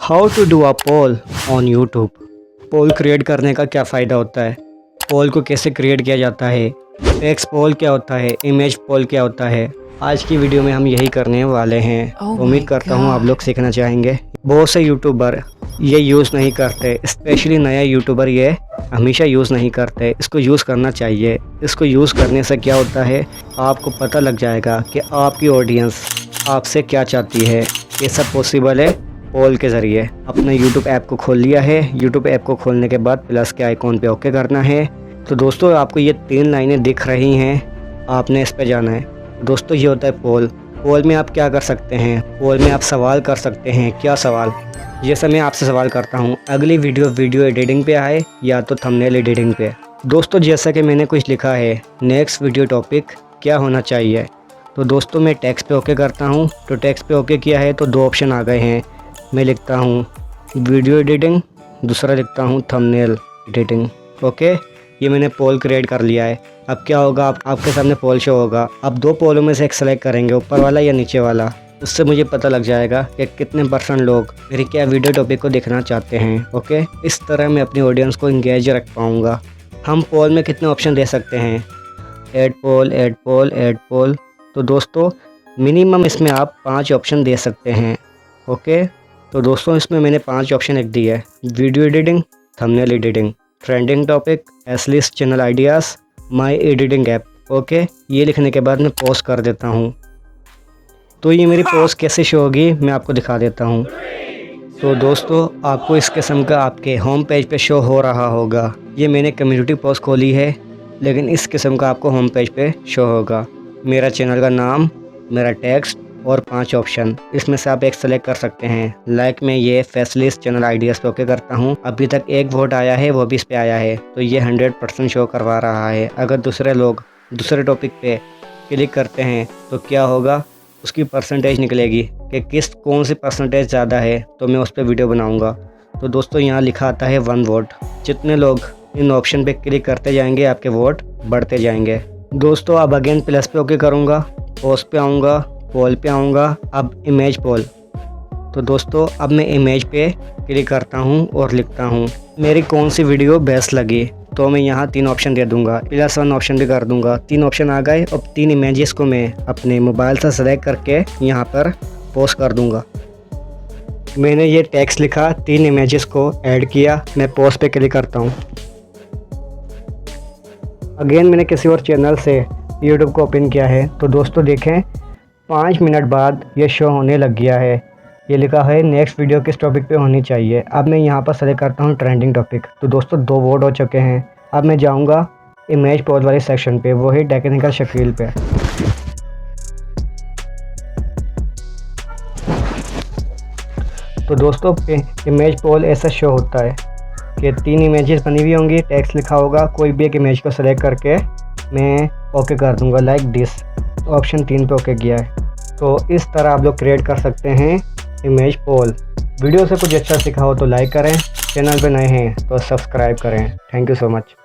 How to do a poll on YouTube. Poll create करने का क्या फ़ायदा होता है, पोल को कैसे क्रिएट किया जाता है, टेक्स्ट पोल क्या होता है, इमेज पोल क्या होता है। आज की वीडियो में हम यही करने वाले हैं। उम्मीद करता हूँ आप लोग सीखना चाहेंगे। बहुत से यूट्यूबर ये यूज़ नहीं करते, स्पेशली नया यूट्यूबर ये हमेशा यूज़ नहीं करते। इसको यूज़ करना चाहिए। इसको यूज़ करने से क्या होता है, आपको पता लग जाएगा कि आपकी ऑडियंस आपसे क्या चाहती है। ये सब पॉसिबल है पोल के ज़रिए। अपने यूट्यूब ऐप को खोल लिया है। यूट्यूब ऐप को खोलने के बाद प्लस के आइकॉन पे ओके करना है। तो दोस्तों आपको ये 3 लाइनें दिख रही हैं, आपने इस पे जाना है। दोस्तों ये होता है पोल। पोल में आप क्या कर सकते हैं, पोल में आप सवाल कर सकते हैं। क्या सवाल, जैसे मैं आपसे सवाल करता हूँ, अगली वीडियो एडिटिंग पे आए या तो थंबनेल एडिटिंग पे। दोस्तों जैसा कि मैंने कुछ लिखा है, नेक्स्ट वीडियो टॉपिक क्या होना चाहिए। तो दोस्तों मैं टेक्स्ट पे ओके करता हूँ। तो टेक्स्ट पे ओके किया है तो 2 ऑप्शन आ गए हैं। मैं लिखता हूँ वीडियो एडिटिंग, दूसरा लिखता हूँ थंबनेल एडिटिंग। ओके, ये मैंने पोल क्रिएट कर लिया है। अब क्या होगा, आपके सामने पोल शो होगा। अब 2 पोलों में से एक सेलेक्ट करेंगे, ऊपर वाला या नीचे वाला। उससे मुझे पता लग जाएगा कि कितने % लोग मेरी क्या वीडियो टॉपिक को देखना चाहते हैं। ओके, इस तरह मैं अपनी ऑडियंस को इंगेज रख पाऊँगा। हम पोल में कितने ऑप्शन दे सकते हैं, ऐड पोल, ऐड पोल, ऐड पोल। तो दोस्तों मिनिमम इसमें आप 5 ऑप्शन दे सकते हैं। ओके, तो दोस्तों इसमें मैंने 5 ऑप्शन लिख दिए है। Video editing, thumbnail editing, trending topic, एसलिस्ट channel ideas, my editing app. Okay, ये लिखने के बाद मैं पोस्ट कर देता हूँ। तो ये मेरी पोस्ट कैसे शो होगी मैं आपको दिखा देता हूँ। तो दोस्तों आपको इस किस्म का आपके होम पेज पे शो हो रहा होगा। ये मैंने कम्युनिटी पोस्ट खोली है, लेकिन इस किस्म का आपको होम पेज पे शो होगा। मेरा चैनल का नाम, मेरा टेक्स्ट और 5 ऑप्शन। इसमें से आप एक सेलेक्ट कर सकते हैं। लाइक मैं ये फेसलिस्ट चैनल आइडियाज़ पे ओके करता हूँ। अभी तक 1 वोट आया है, वो भी इस पे आया है, तो ये 100% शो करवा रहा है। अगर दूसरे लोग दूसरे टॉपिक पे क्लिक करते हैं तो क्या होगा, उसकी परसेंटेज निकलेगी कि कौन सी परसेंटेज ज़्यादा है, तो मैं उस पर वीडियो बनाऊँगा। तो दोस्तों यहाँ लिखा आता है 1 वोट। जितने लोग इन ऑप्शन पे क्लिक करते जाएंगे आपके वोट बढ़ते जाएंगे। दोस्तों अब अगेन प्लस पे ओके करूँगा, पोस्ट पे आऊँगा, पोल पे आऊँगा। अब इमेज पोल। तो दोस्तों अब मैं इमेज पे क्लिक करता हूँ और लिखता हूँ मेरी कौन सी वीडियो बेस्ट लगी। तो मैं यहाँ 3 ऑप्शन दे दूँगा, +1 ऑप्शन भी कर दूँगा। 3 ऑप्शन आ गए। अब 3 इमेजेस को मैं अपने मोबाइल से सेलेक्ट करके यहाँ पर पोस्ट कर दूँगा। मैंने ये टेक्स्ट लिखा, 3 इमेजेस को ऐड किया। मैं पोस्ट पे क्लिक करता हूँ। अगेन मैंने किसी और चैनल से यूट्यूब को ओपन किया है। तो दोस्तों देखें 5 मिनट बाद ये शो होने लग गया है। ये लिखा है नेक्स्ट वीडियो किस टॉपिक पे होनी चाहिए। अब मैं यहाँ पर सेलेक्ट करता हूँ ट्रेंडिंग टॉपिक। तो दोस्तों 2 वोट हो चुके हैं। अब मैं जाऊँगा इमेज पोल वाले सेक्शन पे, वो है टेक्निकल शकील पे। तो दोस्तों इमेज पोल ऐसा शो होता है कि 3 इमेजेस बनी हुई होंगी, टेक्स्ट लिखा होगा। कोई भी एक इमेज को सेलेक्ट करके मैं ओके कर दूँगा, लाइक दिस। ऑप्शन 3 पे ओके किया है। तो इस तरह आप लोग क्रिएट कर सकते हैं इमेज पोल। वीडियो से कुछ अच्छा सीखा हो तो लाइक करें, चैनल पे नए हैं तो सब्सक्राइब करें। Thank you so much.